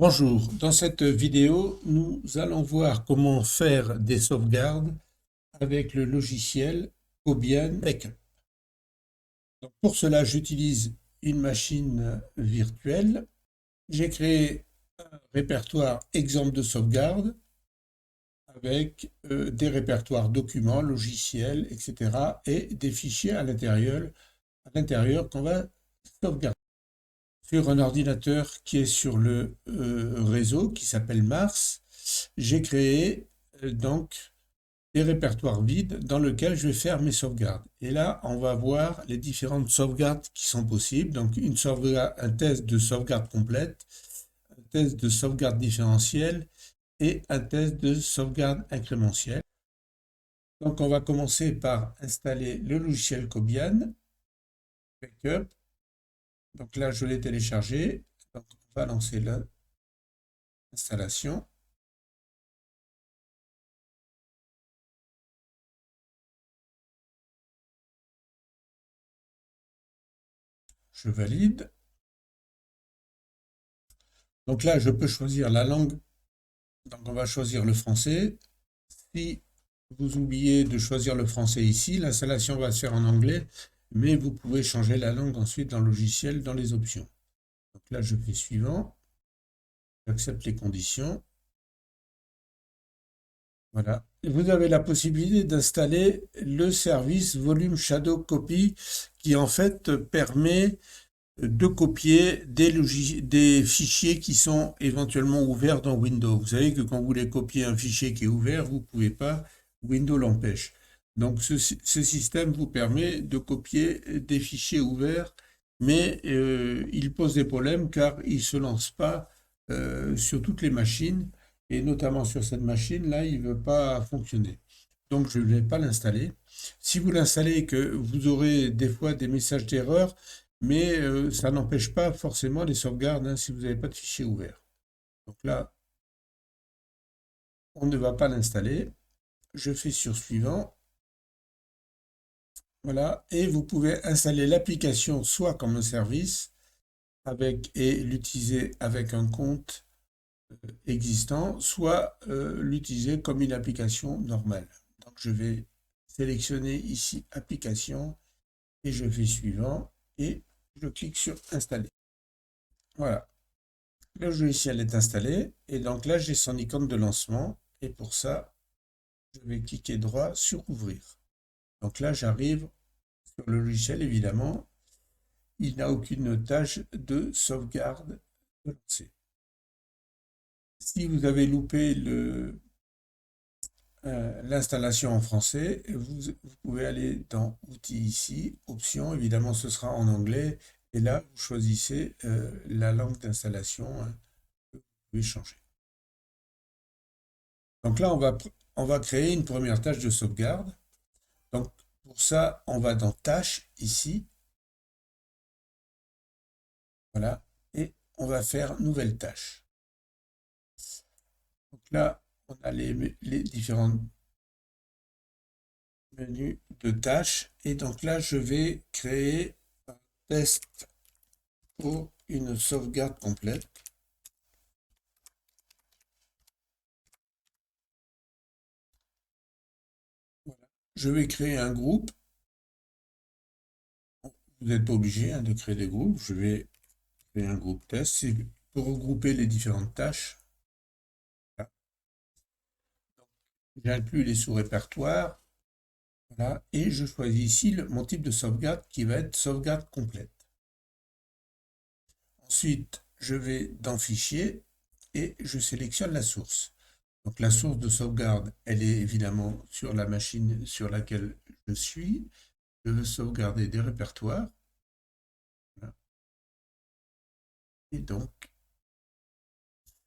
Bonjour, dans cette vidéo, nous allons voir comment faire des sauvegardes avec le logiciel Cobian Backup. Donc pour cela, j'utilise une machine virtuelle. J'ai créé un répertoire exemple de sauvegarde avec des répertoires documents, logiciels, etc. et des fichiers à l'intérieur qu'on va sauvegarder sur un ordinateur qui est sur le réseau qui s'appelle Mars. J'ai créé donc des répertoires vides dans lesquels je vais faire mes sauvegardes. Et là, on va voir les différentes sauvegardes qui sont possibles. Donc, un test de sauvegarde complète, un test de sauvegarde différentielle et un test de sauvegarde incrémentielle. Donc, on va commencer par installer le logiciel Cobian Backup. Donc là, je l'ai téléchargé. Donc, on va lancer l'installation. Je valide. Donc là, je peux choisir la langue. Donc on va choisir le français. Si vous oubliez de choisir le français ici, l'installation va se faire en anglais, mais vous pouvez changer la langue ensuite dans le logiciel, dans les options. Donc là, je fais suivant. J'accepte les conditions. Voilà. Vous avez la possibilité d'installer le service Volume Shadow Copy qui en fait permet de copier des fichiers qui sont éventuellement ouverts dans Windows. Vous savez que quand vous voulez copier un fichier qui est ouvert, vous ne pouvez pas, Windows l'empêche. Donc ce système vous permet de copier des fichiers ouverts, mais il pose des problèmes car il ne se lance pas sur toutes les machines, et notamment sur cette machine-là, il ne veut pas fonctionner. Donc je ne vais pas l'installer. Si vous l'installez, que vous aurez des fois des messages d'erreur, mais ça n'empêche pas forcément les sauvegardes hein, si vous n'avez pas de fichier ouvert. Donc là, on ne va pas l'installer. Je fais sur suivant. Voilà. Et vous pouvez installer l'application soit comme un service et l'utiliser avec un compte existant, soit l'utiliser comme une application normale. Donc je vais sélectionner ici application et je fais suivant et je clique sur installer. Voilà. Le logiciel est installé et donc là j'ai son icône de lancement et pour ça je vais cliquer droit sur ouvrir. Donc là j'arrive sur le logiciel évidemment, il n'a aucune tâche de sauvegarde de lancer. Si vous avez loupé l'installation en français, vous pouvez aller dans outils ici, options, évidemment ce sera en anglais et là vous choisissez la langue d'installation hein, que vous pouvez changer. Donc là, on va créer une première tâche de sauvegarde. Donc pour ça, on va dans Tâches ici. Voilà. Et on va faire Nouvelle tâche. Donc là, on a les différents menus de tâches. Et donc là, je vais créer un test pour une sauvegarde complète. Voilà. Je vais créer un groupe. Vous n'êtes pas obligé hein, de créer des groupes. Je vais créer un groupe test. C'est pour regrouper les différentes tâches. Voilà. J'inclus les sous-répertoires. Voilà. Et je choisis ici mon type de sauvegarde qui va être sauvegarde complète. Ensuite, je vais dans Fichier et je sélectionne la source. Donc la source de sauvegarde, elle est évidemment sur la machine sur laquelle je suis. Je veux sauvegarder des répertoires. Voilà. Et donc,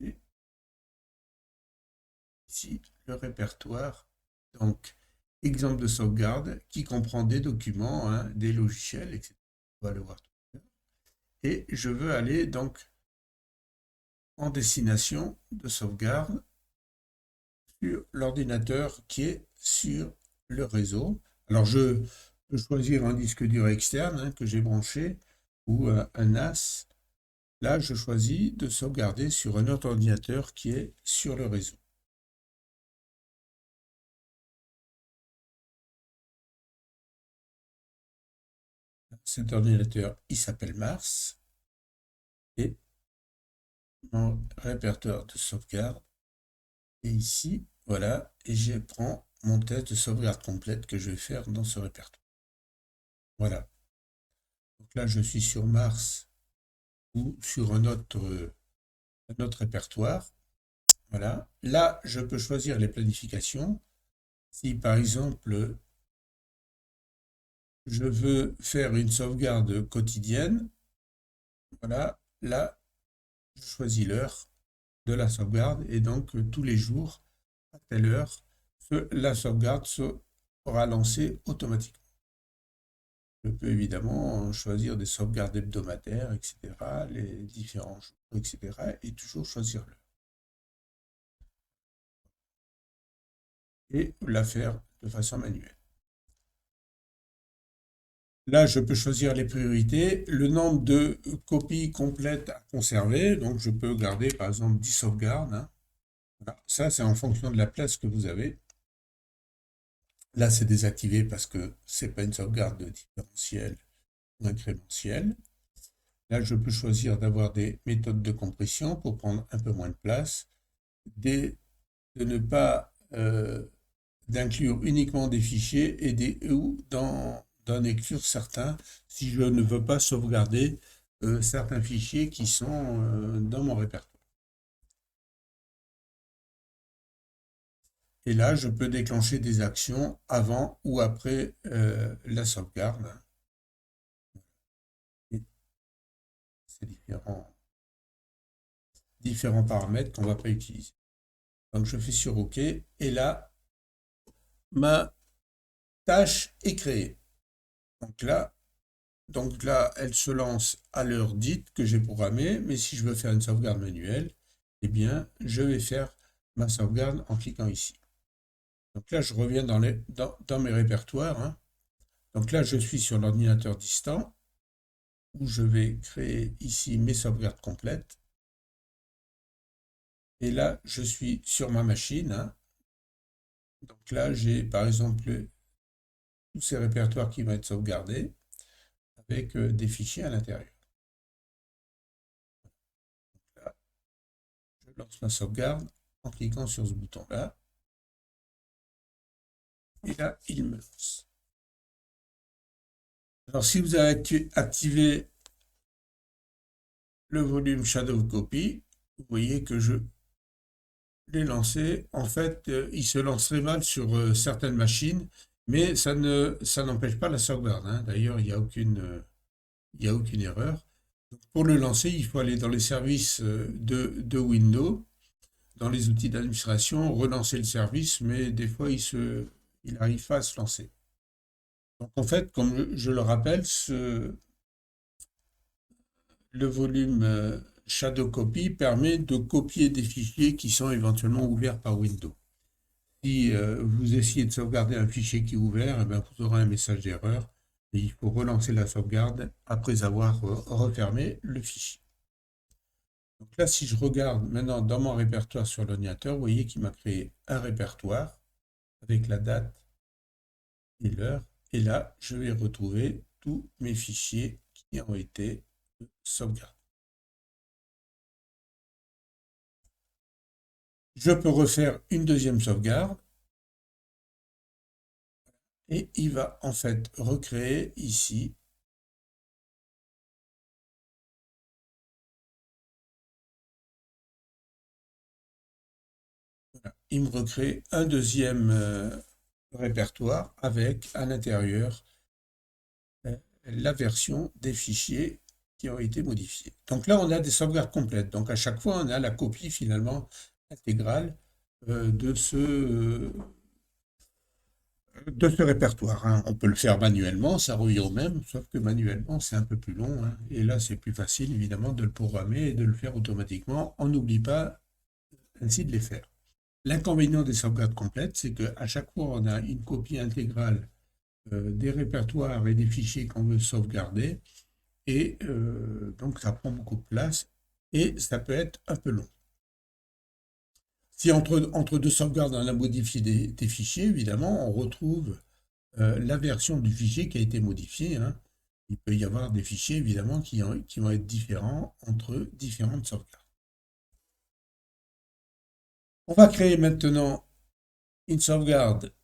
c'est ici le répertoire. Donc, exemple de sauvegarde qui comprend des documents, hein, des logiciels, etc. On va le voir tout à l'heure. Et je veux aller donc en destination de sauvegarde sur l'ordinateur qui est sur le réseau. Alors je peux choisir un disque dur externe hein, que j'ai branché ou un NAS. Là, je choisis de sauvegarder sur un autre ordinateur qui est sur le réseau. Cet ordinateur, il s'appelle Mars. Et mon répertoire de sauvegarde est ici. Voilà. Et je prends mon test de sauvegarde complète que je vais faire dans ce répertoire. Voilà. Donc là, je suis sur Mars ou sur un autre répertoire. Voilà. Là, je peux choisir les planifications. Si par exemple, je veux faire une sauvegarde quotidienne, voilà, là, je choisis l'heure de la sauvegarde et donc tous les jours, à telle heure, la sauvegarde sera lancée automatiquement. Je peux évidemment choisir des sauvegardes hebdomadaires, etc., les différents jours, etc., et toujours choisir l'heure. Et la faire de façon manuelle. Là, je peux choisir les priorités, le nombre de copies complètes à conserver. Donc, je peux garder, par exemple, 10 sauvegardes. Hein. Voilà. Ça, c'est en fonction de la place que vous avez. Là, c'est désactivé parce que ce n'est pas une sauvegarde différentielle ou incrémentielle. Là, je peux choisir d'avoir des méthodes de compression pour prendre un peu moins de place. De ne pas d'inclure uniquement des fichiers et ou d'en exclure certains si je ne veux pas sauvegarder certains fichiers qui sont dans mon répertoire. Et là, je peux déclencher des actions avant ou après la sauvegarde. C'est différents paramètres qu'on ne va pas utiliser. Donc je fais sur OK et là, ma tâche est créée. Donc là, elle se lance à l'heure dite que j'ai programmée, mais si je veux faire une sauvegarde manuelle, eh bien, je vais faire ma sauvegarde en cliquant ici. Donc là, je reviens dans mes répertoires. Hein. Donc là, je suis sur l'ordinateur distant, où je vais créer ici mes sauvegardes complètes. Et là, je suis sur ma machine. Hein. Donc là, j'ai par exemple tous ces répertoires qui vont être sauvegardés avec des fichiers à l'intérieur. Là, je lance ma sauvegarde en cliquant sur ce bouton-là. Et là, il me lance. Alors, si vous avez activé le volume Shadow Copy, vous voyez que je l'ai lancé. En fait, il se lance très mal sur certaines machines, mais ça n'empêche pas la sauvegarde. Hein. D'ailleurs, il n'y a aucune erreur. Donc, pour le lancer, il faut aller dans les services de Windows, dans les outils d'administration, relancer le service, mais des fois, il n'arrive pas à se lancer. Donc, en fait, comme je le rappelle, le volume Shadow Copy permet de copier des fichiers qui sont éventuellement ouverts par Windows. Si vous essayez de sauvegarder un fichier qui est ouvert, eh bien, vous aurez un message d'erreur et il faut relancer la sauvegarde après avoir refermé le fichier. Donc là, si je regarde maintenant dans mon répertoire sur l'ordinateur, vous voyez qu'il m'a créé un répertoire avec la date et l'heure. Et là, je vais retrouver tous mes fichiers qui ont été sauvegardés. Je peux refaire une deuxième sauvegarde et il va en fait recréer ici il me recrée un deuxième répertoire avec à l'intérieur la version des fichiers qui ont été modifiés. Donc là, on a des sauvegardes complètes. Donc à chaque fois, on a la copie finalement intégrale de ce répertoire. Hein. On peut le faire manuellement, ça revient au même, sauf que manuellement, c'est un peu plus long. Hein. Et là, c'est plus facile, évidemment, de le programmer et de le faire automatiquement. On n'oublie pas ainsi de les faire. L'inconvénient des sauvegardes complètes, c'est qu'à chaque fois, on a une copie intégrale des répertoires et des fichiers qu'on veut sauvegarder. Et donc, ça prend beaucoup de place et ça peut être un peu long. Si entre deux sauvegardes, on a modifié des fichiers, évidemment, on retrouve la version du fichier qui a été modifiée, hein. Il peut y avoir des fichiers, évidemment, qui vont être différents entre différentes sauvegardes. On va créer maintenant une sauvegarde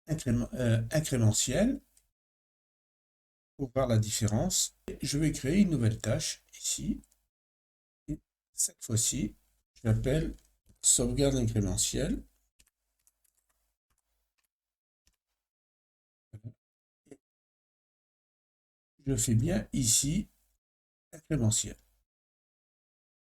incrémentielle pour voir la différence. Je vais créer une nouvelle tâche ici. Et cette fois-ci, je l'appelle sauvegarde incrémentielle. Je fais bien ici incrémentielle.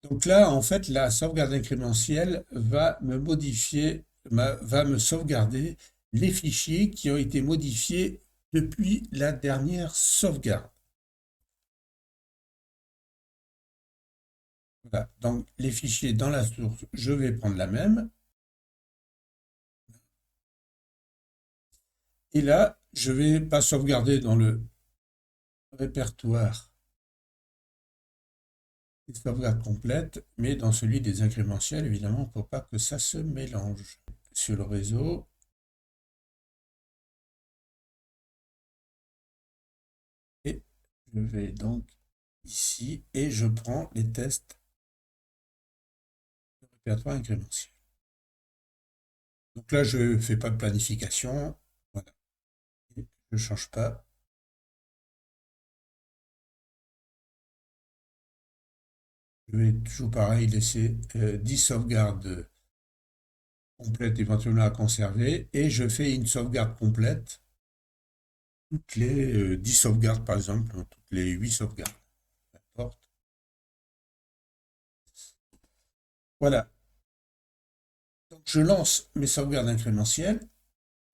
Donc là, en fait, la sauvegarde incrémentielle va me modifier, va me sauvegarder les fichiers qui ont été modifiés depuis la dernière sauvegarde. Voilà. Donc les fichiers dans la source, je vais prendre la même. Et là, je ne vais pas sauvegarder dans le répertoire des sauvegardes complètes, mais dans celui des incrémentiels, évidemment, pour pas que ça se mélange. Sur le réseau, et je vais donc ici et je prends les tests de répertoire incrémentiel. Donc là, je ne fais pas de planification. Voilà. Et je ne change pas. Je vais toujours pareil laisser 10 sauvegardes complètes éventuellement à conserver et je fais une sauvegarde complète toutes les 10 sauvegardes par exemple, toutes les 8 sauvegardes. N'importe. Voilà. Donc je lance mes sauvegardes incrémentielles.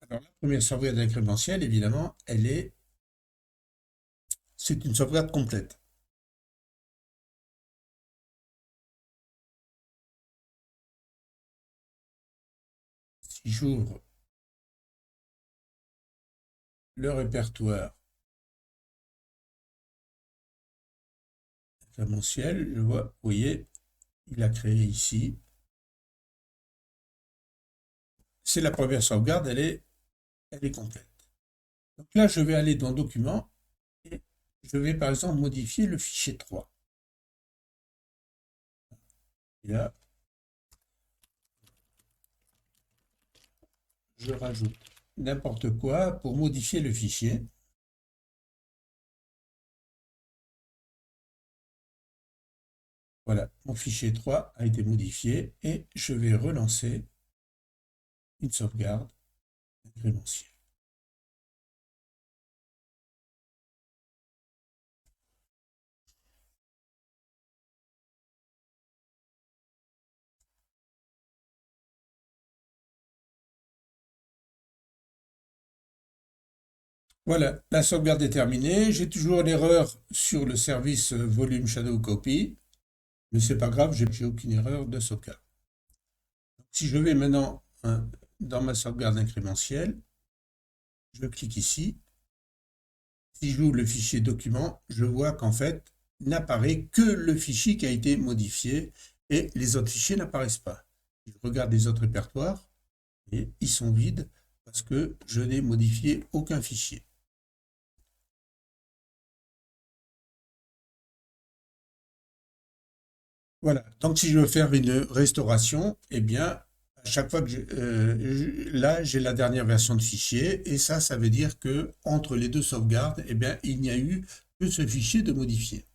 Alors la première sauvegarde incrémentielle, évidemment, c'est une sauvegarde complète. Si j'ouvre le répertoire incrémentiel, je vois, vous voyez, il a créé ici. C'est la première sauvegarde, elle est complète. Donc là, je vais aller dans Documents et je vais par exemple modifier le fichier 3. Et là, je rajoute n'importe quoi pour modifier le fichier. Voilà, mon fichier 3 a été modifié et je vais relancer une sauvegarde incrémentielle. Voilà, la sauvegarde est terminée. J'ai toujours l'erreur sur le service volume shadow copy, mais c'est pas grave, j'ai aucune erreur de sauvegarde. Si je vais maintenant dans ma sauvegarde incrémentielle, je clique ici. Si j'ouvre le fichier document, je vois qu'en fait, n'apparaît que le fichier qui a été modifié et les autres fichiers n'apparaissent pas. Je regarde les autres répertoires et ils sont vides parce que je n'ai modifié aucun fichier. Voilà. Donc si je veux faire une restauration, eh bien, à chaque fois que là, j'ai la dernière version de fichier et ça veut dire que entre les deux sauvegardes, eh bien, il n'y a eu que ce fichier de modifier.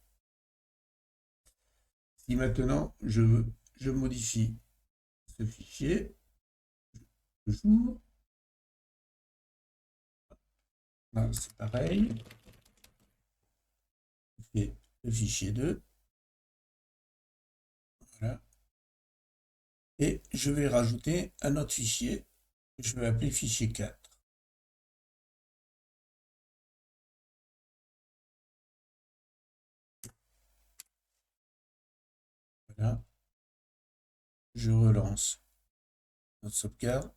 Si maintenant je modifie ce fichier, j'ouvre, là c'est pareil, je fais le fichier 2, voilà, et je vais rajouter un autre fichier que je vais appeler fichier 4. Voilà, je relance notre sauvegarde.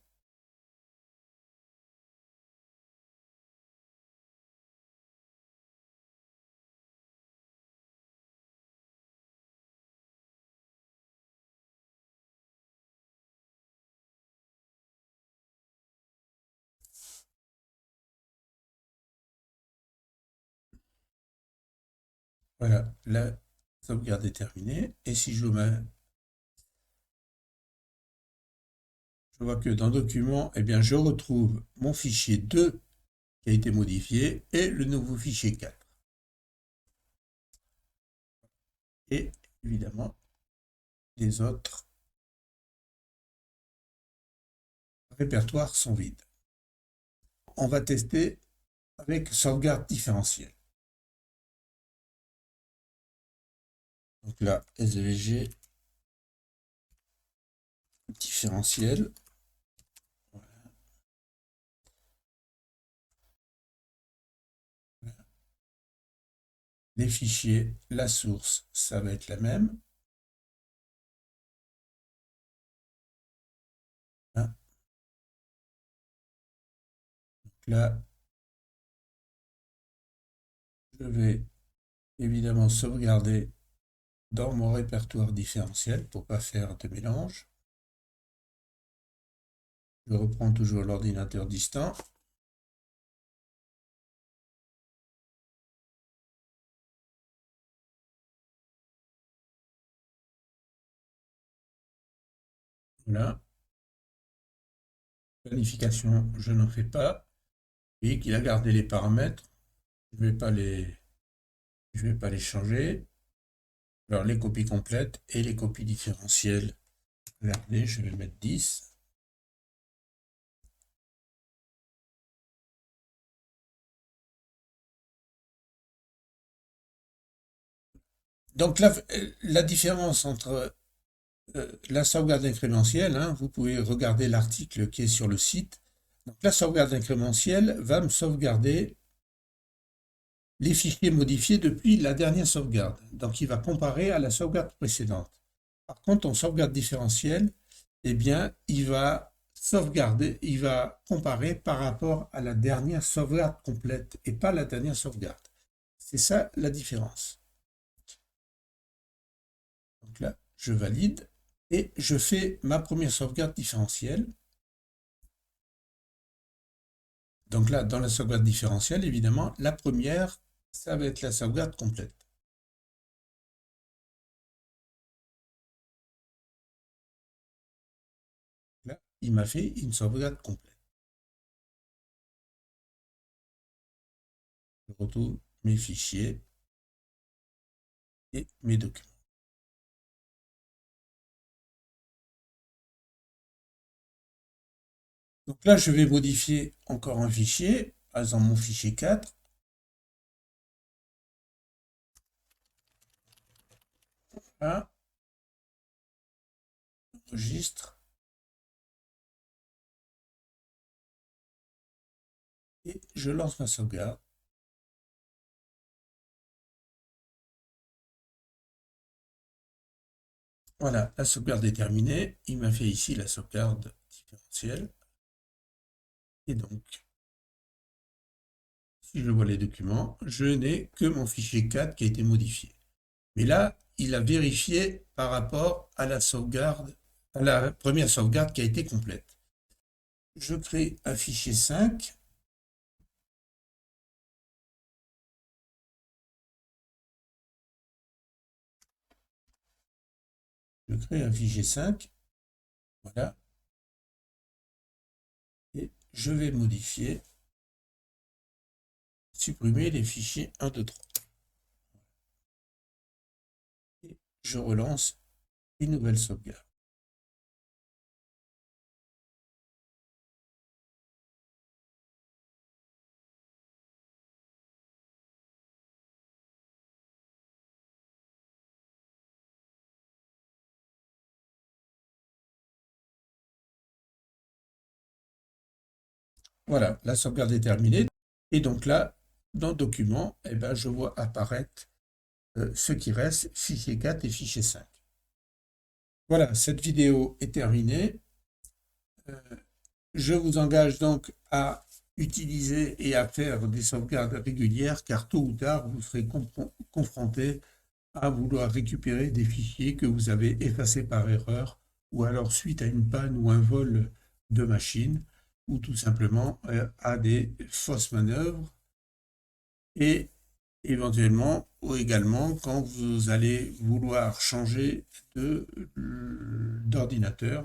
Voilà, la sauvegarde est terminée. Et si je mets, je vois que dans Documents, eh bien, je retrouve mon fichier 2 qui a été modifié et le nouveau fichier 4. Et évidemment, les autres répertoires sont vides. On va tester avec sauvegarde différentielle. Donc là, SVG différentiel. Voilà. Les fichiers, la source, ça va être la même. Hein. Donc là, je vais évidemment sauvegarder dans mon répertoire différentiel pour ne pas faire de mélange. Je reprends toujours l'ordinateur distant. Voilà. Planification, je n'en fais pas. Et qu'il a gardé les paramètres. Je vais pas les changer. Alors les copies complètes et les copies différentielles. Regardez, je vais mettre 10. Donc la différence entre la sauvegarde incrémentielle, hein, vous pouvez regarder l'article qui est sur le site. Donc la sauvegarde incrémentielle va me sauvegarder les fichiers modifiés depuis la dernière sauvegarde. Donc il va comparer à la sauvegarde précédente. Par contre, en sauvegarde différentielle, eh bien, il va sauvegarder, il va comparer par rapport à la dernière sauvegarde complète et pas la dernière sauvegarde. C'est ça la différence. Donc là, je valide et je fais ma première sauvegarde différentielle. Donc là, dans la sauvegarde différentielle, évidemment, la première, ça va être la sauvegarde complète. Là, il m'a fait une sauvegarde complète. Je retrouve mes fichiers et mes documents. Donc là, je vais modifier encore un fichier, par exemple mon fichier 4. Là, registre et je lance ma sauvegarde. Voilà, la sauvegarde est terminée. Il m'a fait ici la sauvegarde différentielle. Et donc, si je vois les documents, je n'ai que mon fichier 4 qui a été modifié. Mais là, il a vérifié par rapport à la sauvegarde, à la première sauvegarde qui a été complète. Je crée un fichier 5. Je crée un fichier 5. Voilà. Et je vais modifier, supprimer les fichiers 1, 2, 3. Et je relance une nouvelle sauvegarde. Voilà, la sauvegarde est terminée. Et donc là, dans Documents, eh ben, je vois apparaître ce qui reste, fichier 4 et fichier 5. Voilà, cette vidéo est terminée. Je vous engage donc à utiliser et à faire des sauvegardes régulières, car tôt ou tard, vous serez confronté à vouloir récupérer des fichiers que vous avez effacés par erreur, ou alors suite à une panne ou un vol de machine, ou tout simplement à des fausses manœuvres. Et éventuellement ou également quand vous allez vouloir changer d'ordinateur.